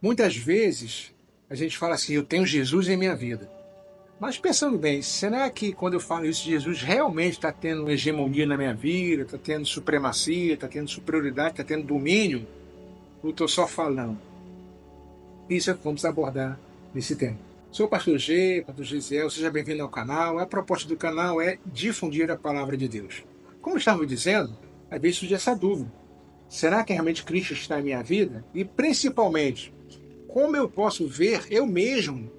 Muitas vezes a gente fala assim, eu tenho Jesus em minha vida. Mas pensando bem, será que quando eu falo isso, Jesus realmente está tendo hegemonia na minha vida, está tendo supremacia, está tendo superioridade, está tendo domínio? Ou estou só falando? Isso é o que vamos abordar nesse tema. Sou o pastor G, pastor Gisiel, seja bem-vindo ao canal. A proposta do canal é difundir a palavra de Deus. Como estava dizendo, às vezes surge essa dúvida. Será que realmente Cristo está em minha vida? E principalmente, como eu posso ver eu mesmo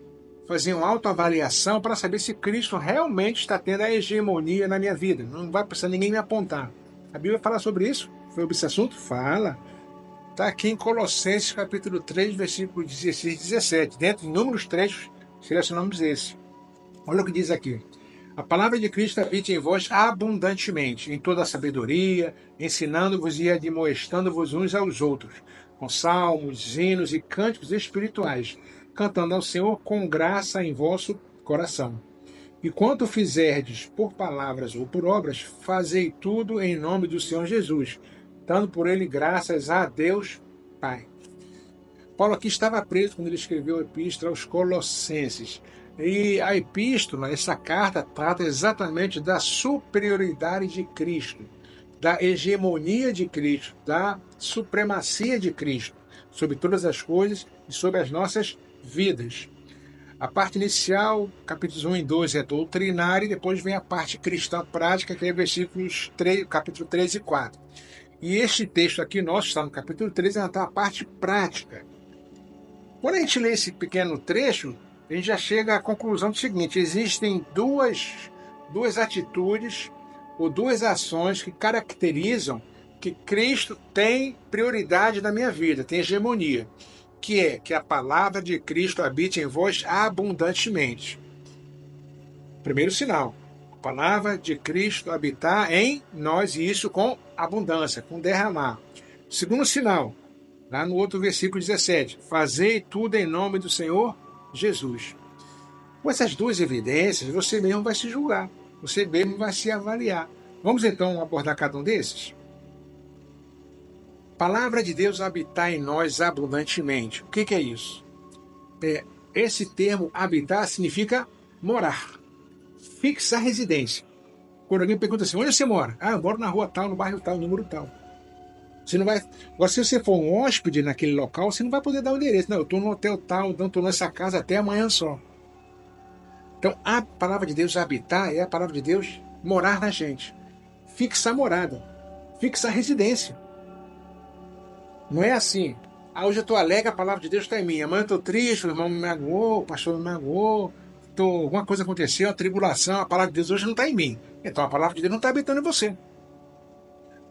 fazer uma autoavaliação para saber se Cristo realmente está tendo a hegemonia na minha vida? Não vai precisar ninguém me apontar. A Bíblia fala sobre isso? Sobre esse assunto? Fala. Está aqui em Colossenses capítulo 3, versículo 16 e 17. Dentro de inúmeros trechos, selecionamos esse. Olha o que diz aqui. A palavra de Cristo habite em vós abundantemente, em toda a sabedoria, ensinando-vos e admoestando-vos uns aos outros, com salmos, hinos e cânticos espirituais, cantando ao Senhor com graça em vosso coração. E quanto fizerdes por palavras ou por obras, fazei tudo em nome do Senhor Jesus, dando por ele graças a Deus Pai. Paulo aqui estava preso quando ele escreveu a epístola aos Colossenses. E a epístola, essa carta, trata exatamente da superioridade de Cristo, da hegemonia de Cristo, da supremacia de Cristo sobre todas as coisas e sobre as nossas vidas. A parte inicial, capítulos 1 e 12, é doutrinária, e depois vem a parte cristã prática, que é versículos 3, capítulo 3 e 4. E este texto aqui nosso, está no capítulo 3, ainda está a parte prática. Quando a gente lê esse pequeno trecho, a gente já chega à conclusão do seguinte: existem duas atitudes ou duas ações que caracterizam que Cristo tem prioridade na minha vida, tem hegemonia, que é que a palavra de Cristo habite em vós abundantemente. Primeiro sinal, a palavra de Cristo habitar em nós, e isso com abundância, com derramar. Segundo sinal, lá no outro versículo 17, fazei tudo em nome do Senhor Jesus. Com essas duas evidências, você mesmo vai se julgar, você mesmo vai se avaliar. Vamos então abordar cada um desses? Palavra de Deus habitar em nós abundantemente. O que é isso? Esse termo habitar significa morar, fixar residência. Quando alguém pergunta assim, onde você mora? Ah, eu moro na rua tal, no bairro tal, no número tal. Você não vai. Agora, se você for um hóspede naquele local, você não vai poder dar o endereço. Não, eu estou no hotel tal, não estou nessa casa até amanhã só. Então, a palavra de Deus habitar é a palavra de Deus morar na gente. Fixar morada, fixar residência. Não é assim. Ah, hoje eu estou alegre, a palavra de Deus está em mim. Amanhã eu estou triste, o irmão me magoou, o pastor me magoou, alguma coisa aconteceu, a tribulação, a palavra de Deus hoje não está em mim. Então a palavra de Deus não está habitando em você.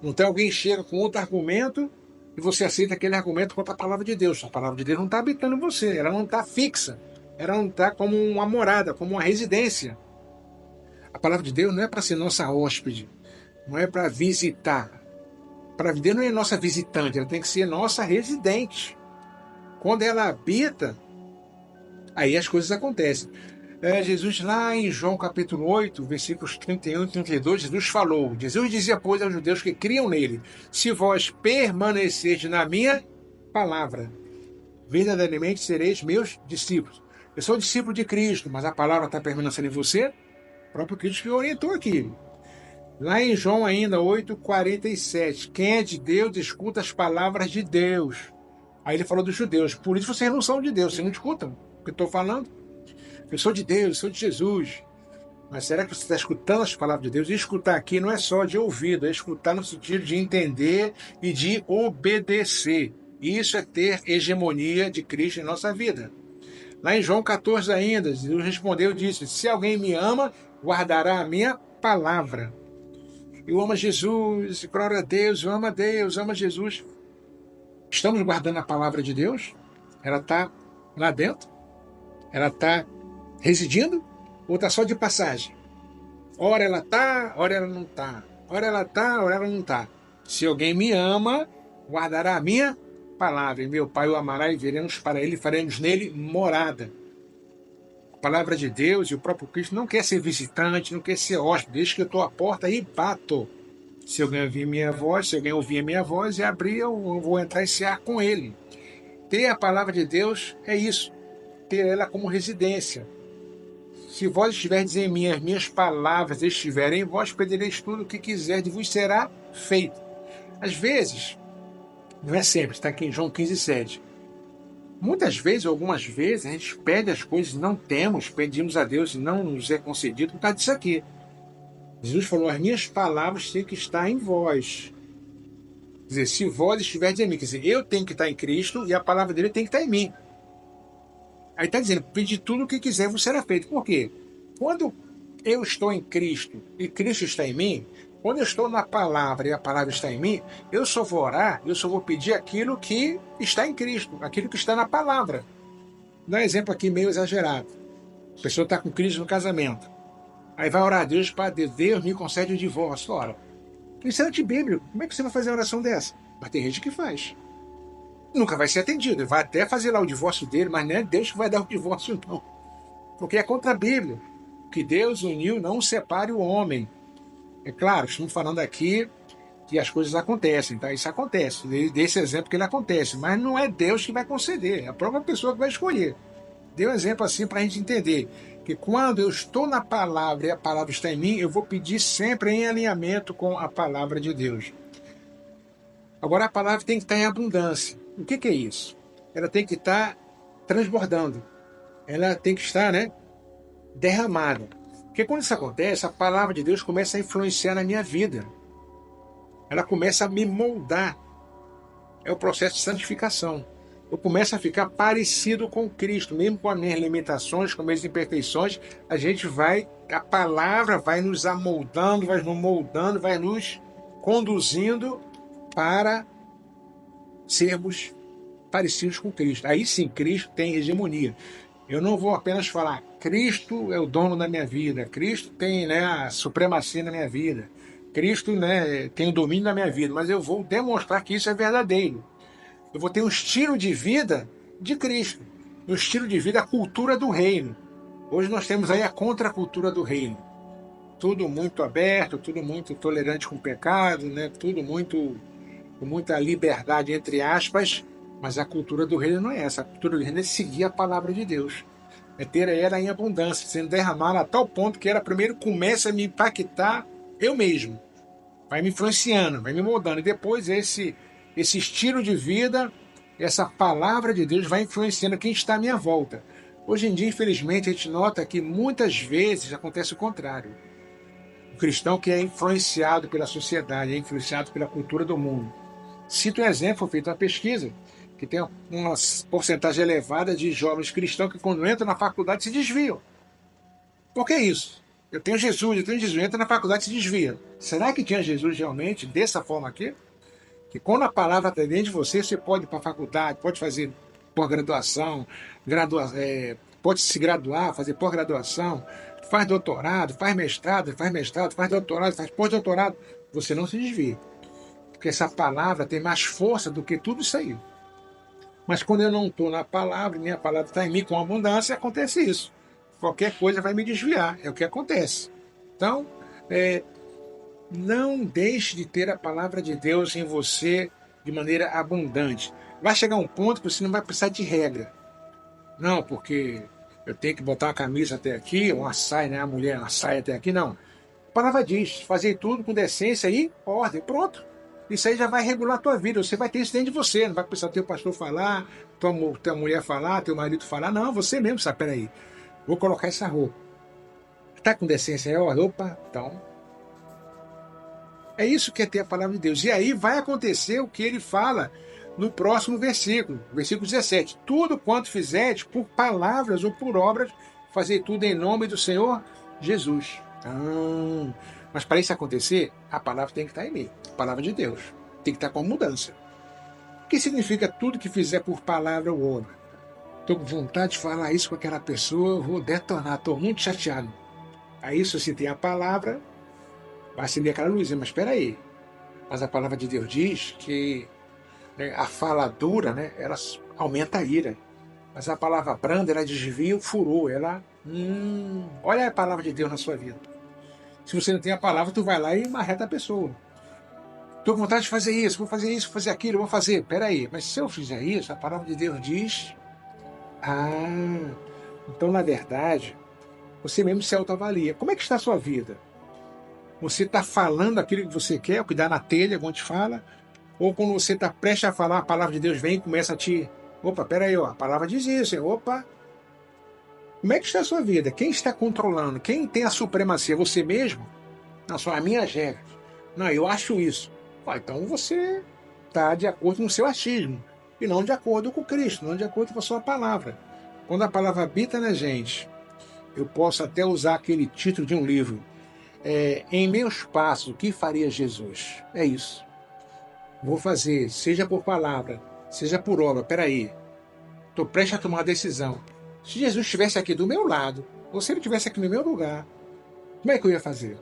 Então alguém chega com outro argumento e você aceita aquele argumento contra a palavra de Deus. A palavra de Deus não está habitando em você, ela não está fixa, ela não está como uma morada, como uma residência. A palavra de Deus não é para ser nossa hóspede, não é para visitar. A palavra de Deus não é nossa visitante, ela tem que ser nossa residente. Quando ela habita, aí as coisas acontecem. Jesus, lá em João capítulo 8, versículos 31 e 32, Jesus falou: Jesus dizia, pois, aos judeus que criam nele: se vós permanecerdes na minha palavra, verdadeiramente sereis meus discípulos. Eu sou discípulo de Cristo, mas a palavra está permanecendo em você? O próprio Cristo que orientou aqui. Lá em João ainda 8,47, quem é de Deus escuta as palavras de Deus. Aí ele falou dos judeus, por isso vocês não são de Deus, vocês não escutam o que eu estou falando. Eu sou de Deus, eu sou de Jesus. Mas será que você está escutando as palavras de Deus? E escutar aqui não é só de ouvido, é escutar no sentido de entender e de obedecer. Isso é ter hegemonia de Cristo em nossa vida. Lá em João 14 ainda, Jesus respondeu e disse: se alguém me ama, guardará a minha palavra. Eu amo Jesus, glória a Deus, eu amo a Deus, amo a Jesus. Estamos guardando a palavra de Deus? Ela está lá dentro? Ela está residindo? Ou está só de passagem? Ora ela está, ora ela não está. Ora ela está, ora ela não está. Se alguém me ama, guardará a minha palavra. E meu Pai o amará e viremos para ele e faremos nele morada. A palavra de Deus e o próprio Cristo não quer ser visitante, não quer ser hóspede. Desde que eu estou à porta e bato. Se alguém ouvir minha voz, se alguém ouvir a minha voz e abrir, eu vou entrar e cear com ele. Ter a palavra de Deus é isso, ter ela como residência. Se vós estiverdes em mim, as minhas palavras estiverem em vós, pedireis tudo o que quiserdes, vos será feito. Às vezes, não é sempre, está aqui em João 15:7. Muitas vezes, ou algumas vezes, a gente pede as coisas e não temos, pedimos a Deus e não nos é concedido por causa disso aqui. Jesus falou, as minhas palavras têm que estar em vós. Quer dizer, se vós estiverdes em mim, quer dizer, eu tenho que estar em Cristo e a palavra dele tem que estar em mim. Aí está dizendo, pede tudo o que quiser, vos será feito. Por quê? Quando eu estou em Cristo e Cristo está em mim, quando eu estou na palavra e a palavra está em mim, eu só vou orar, eu só vou pedir aquilo que está em Cristo, aquilo que está na palavra. Dá um exemplo aqui meio exagerado. A pessoa está com crise no casamento. Aí vai orar a Deus para Deus me concede o divórcio. Ora, isso é antibíblico. Como é que você vai fazer uma oração dessa? Mas tem gente que faz. Nunca vai ser atendido. Vai até fazer lá o divórcio dele, mas não é Deus que vai dar o divórcio, não. Porque é contra a Bíblia. Que Deus uniu, não separe o homem. É claro, estamos falando aqui que as coisas acontecem, tá? Isso acontece. Desse exemplo que ele acontece. Mas não é Deus que vai conceder. É a própria pessoa que vai escolher. Dê um exemplo assim para a gente entender. Que quando eu estou na palavra e a palavra está em mim, eu vou pedir sempre em alinhamento com a palavra de Deus. Agora a palavra tem que estar em abundância. O que é isso? Ela tem que estar transbordando. Ela tem que estar, derramada. Porque quando isso acontece, a palavra de Deus começa a influenciar na minha vida. Ela começa a me moldar. É o processo de santificação. Eu começo a ficar parecido com Cristo, mesmo com as minhas limitações, com as minhas imperfeições, a palavra vai nos amoldando, vai nos moldando, vai nos conduzindo para sermos parecidos com Cristo. Aí sim, Cristo tem hegemonia. Eu não vou apenas falar, Cristo é o dono da minha vida, Cristo tem a supremacia na minha vida, Cristo tem o domínio da minha vida, mas eu vou demonstrar que isso é verdadeiro. Eu vou ter um estilo de vida de Cristo, um estilo de vida, a cultura do reino. Hoje nós temos aí a contracultura do reino. Tudo muito aberto, tudo muito tolerante com o pecado, tudo com muita liberdade, entre aspas, mas a cultura do reino não é essa. A cultura do reino é seguir a palavra de Deus. É ter ela em abundância, sendo derramada a tal ponto que ela primeiro começa a me impactar eu mesmo. Vai me influenciando, vai me moldando. E depois esse estilo de vida, essa palavra de Deus vai influenciando quem está à minha volta. Hoje em dia, infelizmente, a gente nota que muitas vezes acontece o contrário. O cristão que é influenciado pela sociedade, é influenciado pela cultura do mundo. Cito um exemplo, foi feita uma pesquisa, que tem uma porcentagem elevada de jovens cristãos que quando entram na faculdade se desviam. Por que isso? Eu tenho Jesus, entra na faculdade e se desvia. Será que tinha Jesus realmente dessa forma aqui? Que quando a palavra está dentro de você, você pode ir para a faculdade, pode fazer pós-graduação, pode se graduar, fazer pós-graduação, faz doutorado, faz mestrado, faz doutorado, faz pós-doutorado. Você não se desvia. Porque essa palavra tem mais força do que tudo isso aí. Mas quando eu não estou na palavra, minha palavra está em mim com abundância, acontece isso. Qualquer coisa vai me desviar, é o que acontece. Então, não deixe de ter a palavra de Deus em você de maneira abundante. Vai chegar um ponto que você não vai precisar de regra. Não, porque eu tenho que botar uma camisa até aqui, uma saia, a mulher, uma saia até aqui, não. A palavra diz, fazer tudo com decência e ordem, pronto. Isso aí já vai regular a tua vida, você vai ter isso dentro de você, não vai precisar teu pastor falar, tua mulher falar, teu marido falar, não, você mesmo sabe, peraí, vou colocar essa roupa. Está com decência, opa, então. É isso que é ter a palavra de Deus. E aí vai acontecer o que ele fala no próximo versículo 17. Tudo quanto fizerdes, por palavras ou por obras, fazer tudo em nome do Senhor Jesus. Mas para isso acontecer, a palavra tem que estar em mim. A palavra de Deus. Tem que estar com mudança. O que significa tudo que fizer por palavra ou obra? Estou com vontade de falar isso com aquela pessoa, eu vou detonar, estou muito chateado. Aí se você tem a palavra, vai acender aquela luzinha, mas espera aí. Mas a palavra de Deus diz que a fala dura, ela aumenta a ira. Mas a palavra branda, ela desvia o furor. Olha a palavra de Deus na sua vida. Se você não tem a palavra, tu vai lá e marreta a pessoa. Estou com vontade de fazer isso, vou fazer aquilo, vou fazer. Peraí, mas se eu fizer isso, a palavra de Deus diz... Ah, então na verdade, você mesmo se autoavalia. Como é que está a sua vida? Você está falando aquilo que você quer, o que dá na telha, quando te fala? Ou quando você está prestes a falar, a palavra de Deus vem e começa a te... Opa, peraí, ó, a palavra diz isso, hein? Opa. Como é que está a sua vida? Quem está controlando? Quem tem a supremacia? Você mesmo? Não, são as minhas regras. Não, eu acho isso. Então você está de acordo com o seu achismo. E não de acordo com Cristo, não de acordo com a sua palavra. Quando a palavra habita na gente, eu posso até usar aquele título de um livro. Em meus passos, o que faria Jesus? É isso. Vou fazer, seja por palavra, seja por obra. Peraí, estou prestes a tomar uma decisão. Se Jesus estivesse aqui do meu lado, ou se ele estivesse aqui no meu lugar, como é que eu ia fazer?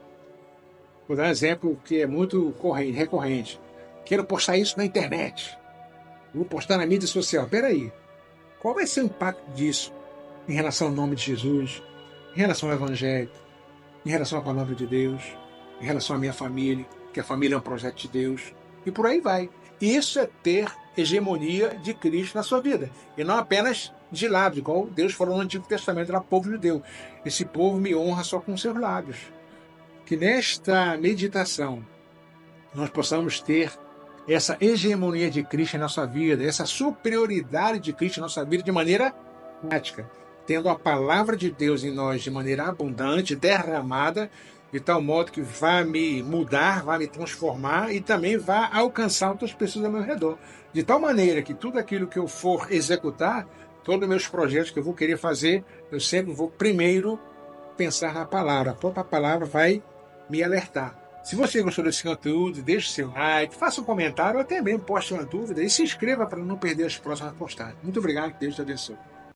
Vou dar um exemplo que é muito recorrente. Quero postar isso na internet. Vou postar na mídia social. Peraí, qual vai ser o impacto disso em relação ao nome de Jesus, em relação ao Evangelho, em relação à palavra de Deus, em relação à minha família, que a família é um projeto de Deus, e por aí vai. Isso é ter hegemonia de Cristo na sua vida, e não apenas de lábios, igual Deus falou no Antigo Testamento, era povo judeu. Esse povo me honra só com seus lábios. Que nesta meditação nós possamos ter essa hegemonia de Cristo em nossa vida, essa superioridade de Cristo em nossa vida de maneira prática, tendo a palavra de Deus em nós de maneira abundante, derramada, de tal modo que vai me mudar, vai me transformar e também vai alcançar outras pessoas ao meu redor. De tal maneira que tudo aquilo que eu for executar, todos os meus projetos que eu vou querer fazer, eu sempre vou primeiro pensar na palavra. A própria palavra vai me alertar. Se você gostou desse conteúdo, deixe seu like, faça um comentário ou até mesmo poste uma dúvida e se inscreva para não perder as próximas postagens. Muito obrigado, que Deus te abençoe.